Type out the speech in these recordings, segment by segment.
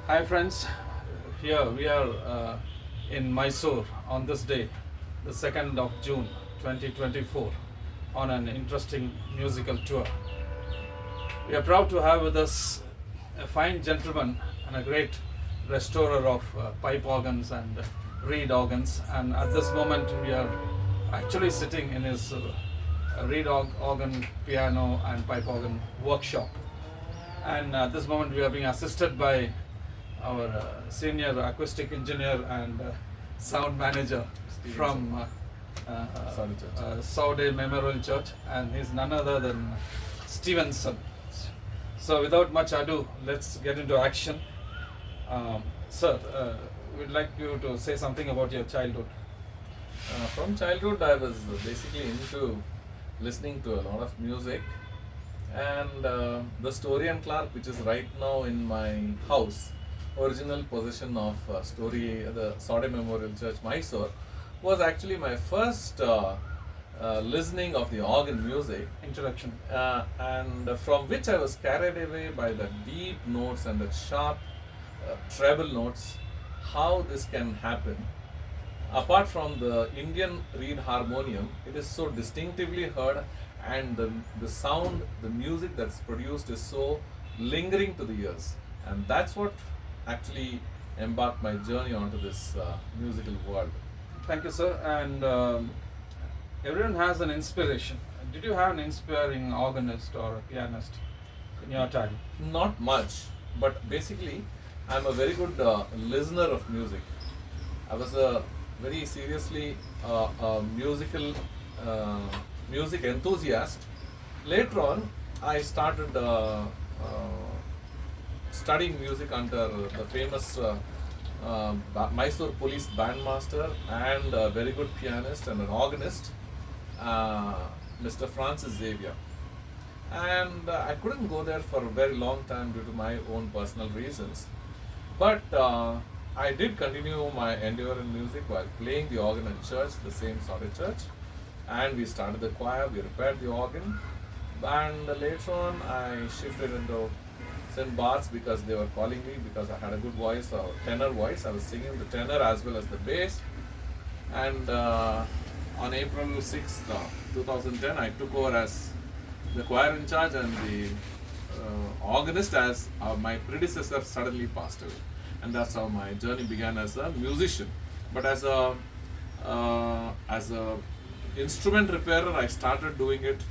Hi friends, here we are in Mysore on this day, the 2nd of June 2024, on an interesting musical tour. We are proud to have with us a fine gentleman and a great restorer of pipe organs and reed organs, and at this moment we are actually sitting in his reed organ, piano and pipe organ workshop. And at this moment we are being assisted by our senior acoustic engineer and sound manager from SUJAY Memorial Church, and he's none other than Stevenson. So without much ado, let's get into action. Sir, we'd like you to say something about your childhood. From childhood, I was basically into listening to a lot of music, and the Story and Clark, which is right now in my house, original possession of the SUJAY Memorial Church, Mysore, was actually my first listening of the organ music. Introduction. And from which I was carried away by the deep notes and the sharp treble notes, how this can happen. Apart from the Indian reed harmonium, it is so distinctively heard, and the sound, the music that's produced is so lingering to the ears. And that's what actually embarked my journey onto this musical world. Thank you, sir. And everyone has an inspiration. Did you have an inspiring organist or a pianist in your time? Not much, but basically, I'm a very good listener of music. I was a very seriously music enthusiast. Later on, I started studying music under the famous Mysore police bandmaster and a very good pianist and an organist, Mr. Francis Xavier. And I couldn't go there for a very long time due to my own personal reasons. But I did continue my endeavor in music while playing the organ in church, the same SUJAY church. And we started the choir, we repaired the organ. And later on, I shifted into St. Bart's because they were calling me because I had a good voice, a tenor voice. I was singing the tenor as well as the bass. And on April 6th, 2010, I took over as the choir in charge and the organist as my predecessor suddenly passed away. And that's how my journey began as a musician. But as a instrument repairer, I started doing it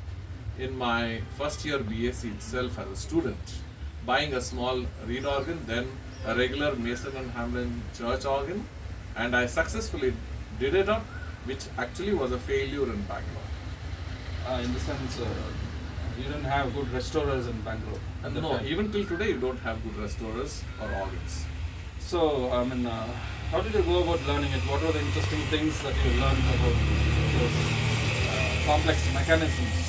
in my first year BSc itself as a student, buying a small reed organ, then a regular Mason and Hamlin church organ, and I successfully did it up, which actually was a failure in Bangalore. In the sense, you didn't have good restorers in Bangalore. No, even till today you don't have good restorers or organs. So, I mean, how did you go about learning it? What were the interesting things that you learned about those complex mechanisms?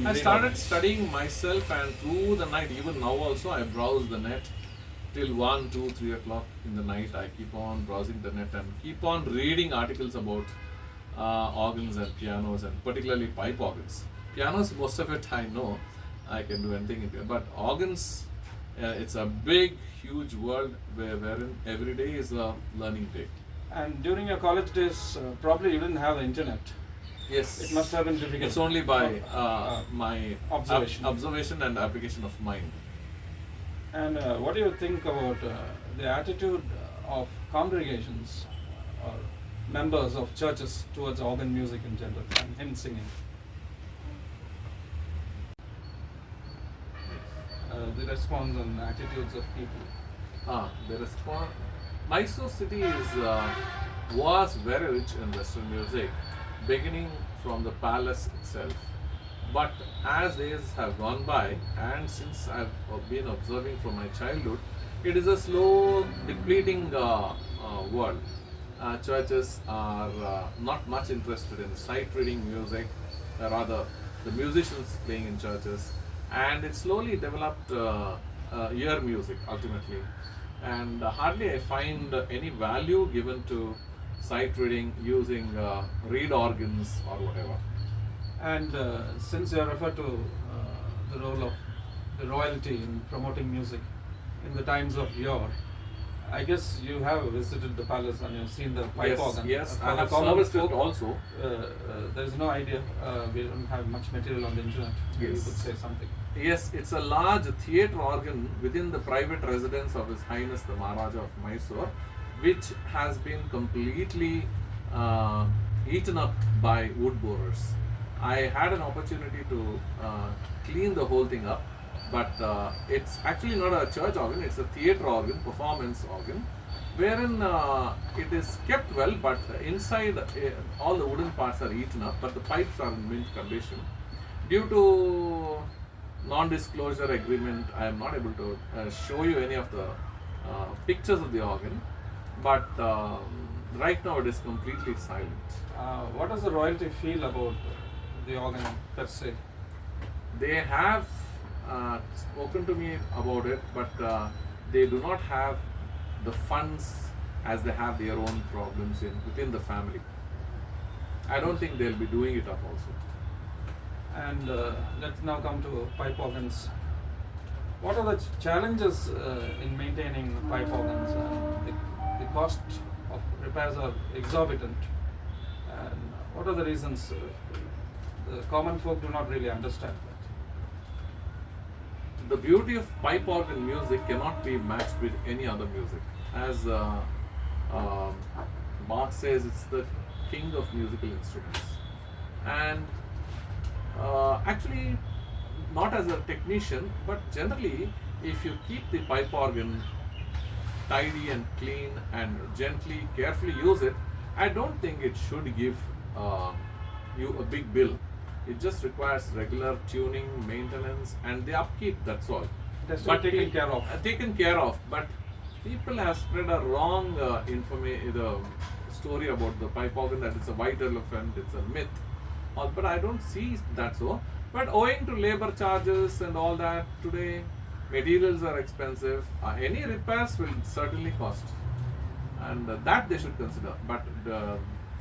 I started studying myself, and through the night, even now also, I browse the net till 1, 2, 3 o'clock in the night. I keep on browsing the net and keep on reading articles about organs and pianos, and particularly pipe organs. Pianos, most of it I know, I can do anything in piano, but organs, it's a big, huge world wherein every day is a learning day. And during your college days, probably you didn't have the internet. Yes. It must have been difficult. It's only by my observation and application of mind. And what do you think about the attitude of congregations or members of churches towards organ music in general and hymn singing? The response and attitudes of people. The response. Mysore city was very rich in Western music, beginning from the palace itself. But as days have gone by, and since I've been observing from my childhood, it is a slow depleting world. Churches are not much interested in sight reading music, rather the musicians playing in churches, and it slowly developed ear music ultimately. And hardly I find any value given to sight reading using reed organs or whatever. And since you refer to the role of the royalty in promoting music in the times of yore, I guess you have visited the palace and you've seen the pipe Yes, organ. yes, For I the have common serviced it folk, also. there is no idea. We don't have much material on the internet. Maybe you could Yes. say something. Yes, it's a large theatre organ within the private residence of His Highness the Maharaja of Mysore, which has been completely uh, eaten up by wood borers. I had an opportunity to clean the whole thing up, but it's actually not a church organ, it's a theatre organ, performance organ, wherein it is kept well, but inside all the wooden parts are eaten up, but the pipes are in mint condition. Due to non-disclosure agreement, I am not able to show you any of the pictures of the organ, but right now it is completely silent. What does the royalty feel about the organ per se? They have spoken to me about it, but they do not have the funds as they have their own problems within the family. I don't think they'll be doing it up also. And let's now come to pipe organs. What are the challenges in maintaining pipe organs? The cost of repairs are exorbitant. And what are the reasons? The common folk do not really understand that. The beauty of pipe organ music cannot be matched with any other music. As Bach says, it's the king of musical instruments. And actually, not as a technician, but generally, if you keep the pipe organ tidy and clean and gently, carefully use it, I don't think it should give you a big bill. It just requires regular tuning, maintenance, and the upkeep. That's all. It has to be taken care of. Taken care of, but people have spread a wrong the story about the pipe organ that it's a white elephant. It's a myth. But I don't see that so. But owing to labor charges and all that, today materials are expensive. Any repairs will certainly cost, and that they should consider. But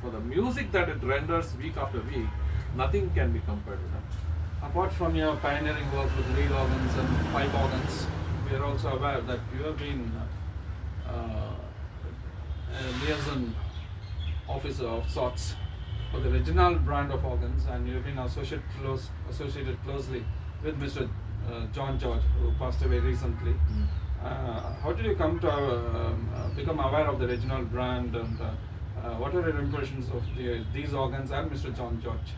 for the music that it renders week after week, nothing can be compared to that. Apart from your pioneering work with reed organs and pipe organs, we are also aware that you have been a liaison officer of sorts for the Reginal brand of organs, and you have been associated closely with Mr. John George, who passed away recently. How did you come to become aware of the Reginal brand, and what are your impressions of these organs and Mr. John George?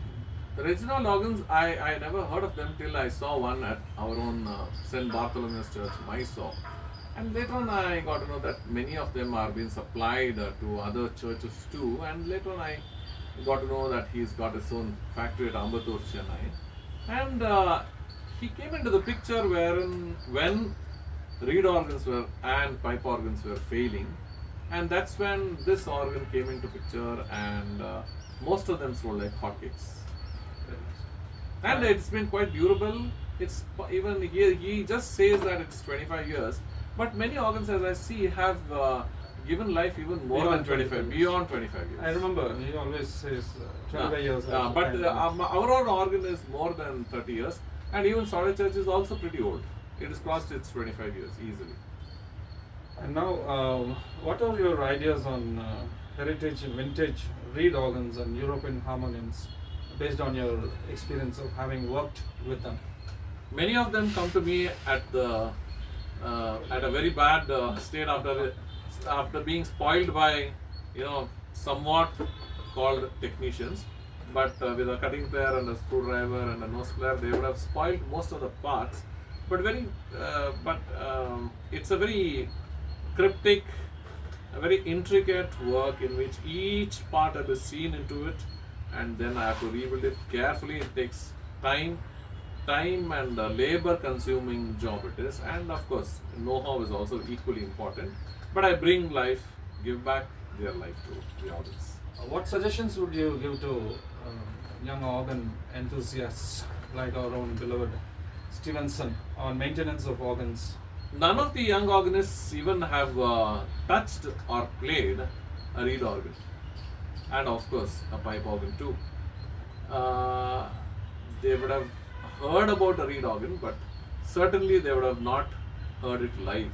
The Reginal organs, I never heard of them till I saw one at our own St. Bartholomew's Church, Mysore. And later on I got to know that many of them are being supplied to other churches too. And later on I got to know that he's got his own factory at Ambattur, Chennai. And he came into the picture when reed organs and pipe organs were failing. And that's when this organ came into picture, and most of them sold like hotcakes. And it's been quite durable. It's even he just says that it's 25 years, but many organs, as I see, have given life even more than 25, beyond 25 years. I remember he always says 25 years. But our own organ is more than 30 years, and even Solid Church is also pretty old. It has crossed its 25 years easily. And now, what are your ideas on heritage and vintage reed organs and European harmoniums, based on your experience of having worked with them? Many of them come to me at a very bad state after being spoiled by somewhat called technicians, but with a cutting player and a screwdriver and a nose player, they would have spoiled most of the parts. But it's a very cryptic, a very intricate work in which each part is seen into it, and then I have to rebuild it carefully. It takes time and labor consuming job it is, and of course know-how is also equally important. But I bring life, give back their life to the organs. What suggestions would you give to young organ enthusiasts like our own beloved Stevenson on maintenance of organs? None of the young organists even have touched or played a reed organ, and of course a pipe organ too. They would have heard about a reed organ, but certainly they would have not heard it live.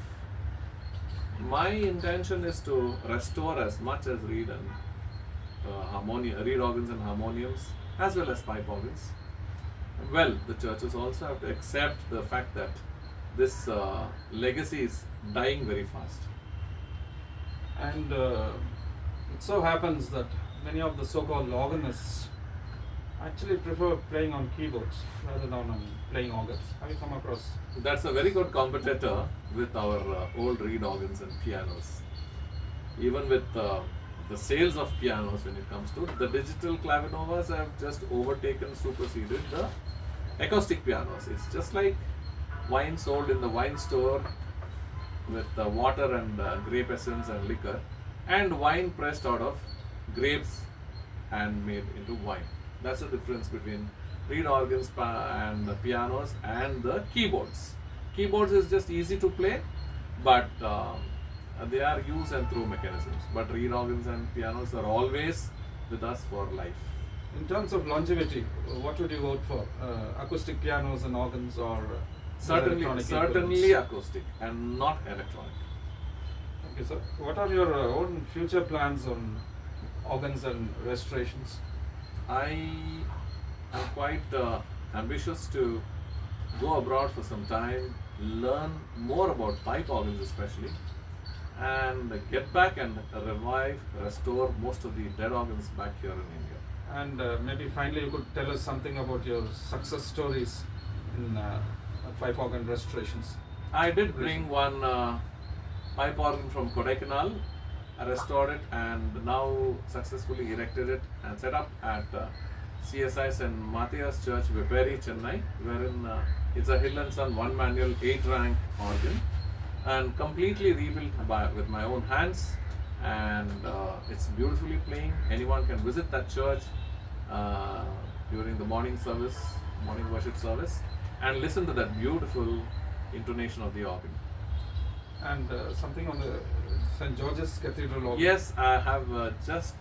My intention is to restore as much as reed and reed organs and harmoniums, as well as pipe organs. Well, the churches also have to accept the fact that this legacy is dying very fast. And it so happens that many of the so-called organists actually prefer playing on keyboards rather than on playing organs. Have you come across? That's a very good competitor with our old reed organs and pianos. Even with the sales of pianos, when it comes to the digital clavinovas, have just overtaken, superseded the acoustic pianos. It's just like wine sold in the wine store with water and grape essence and liquor, and wine pressed out of grapes and made into wine. That's the difference between reed organs and the pianos and the keyboards. Keyboards is just easy to play, but they are used and through mechanisms. But reed organs and pianos are always with us for life. In terms of longevity, what would you vote for? Acoustic pianos and organs, or Certainly equivalents? acoustic and not electronic. Okay, sir. What are your own future plans on organs and restorations? I am quite ambitious to go abroad for some time, learn more about pipe organs especially, and get back and revive, restore most of the dead organs back here in India. And maybe finally you could tell us something about your success stories in pipe organ restorations. I did bring one pipe organ from Kodaikanal. I restored it and now successfully erected it and set up at CSI St. Matthias Church, Viperi, Chennai, wherein it's a Hill and Son 1 manual 8 rank organ and completely rebuilt with my own hands, and it's beautifully playing. Anyone can visit that church during the morning worship service, and listen to that beautiful intonation of the organ. And something on the St. George's Cathedral organ. Yes, I have just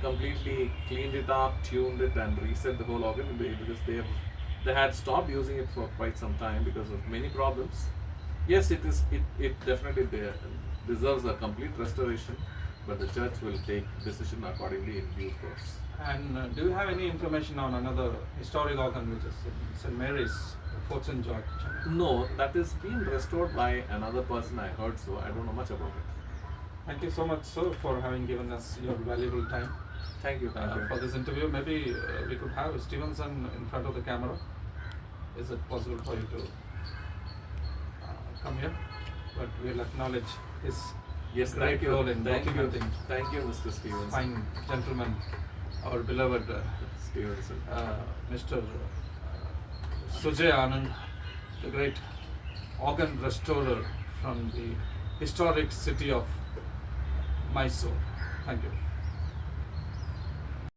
completely cleaned it up, tuned it, and reset the whole organ because they had stopped using it for quite some time because of many problems. Yes, it definitely deserves a complete restoration, but the church will take decision accordingly in due course. And do you have any information on another historic organ which is in St. Mary's, Fort St. George, Chennai? No, that is being restored by another person, I heard, so I don't know much about it. Thank you so much, sir, for having given us your valuable time. Thank you. For this interview. Maybe we could have Stevenson in front of the camera. Is it possible for you to come here? But we'll acknowledge his Yes, great thank you. role in Thank you. documenting Thank you, Mr. Stevenson. fine gentleman, our beloved Stevenson. Mr. SUJAY ANAND, the great organ restorer from the historic city of Mysore. Thank you.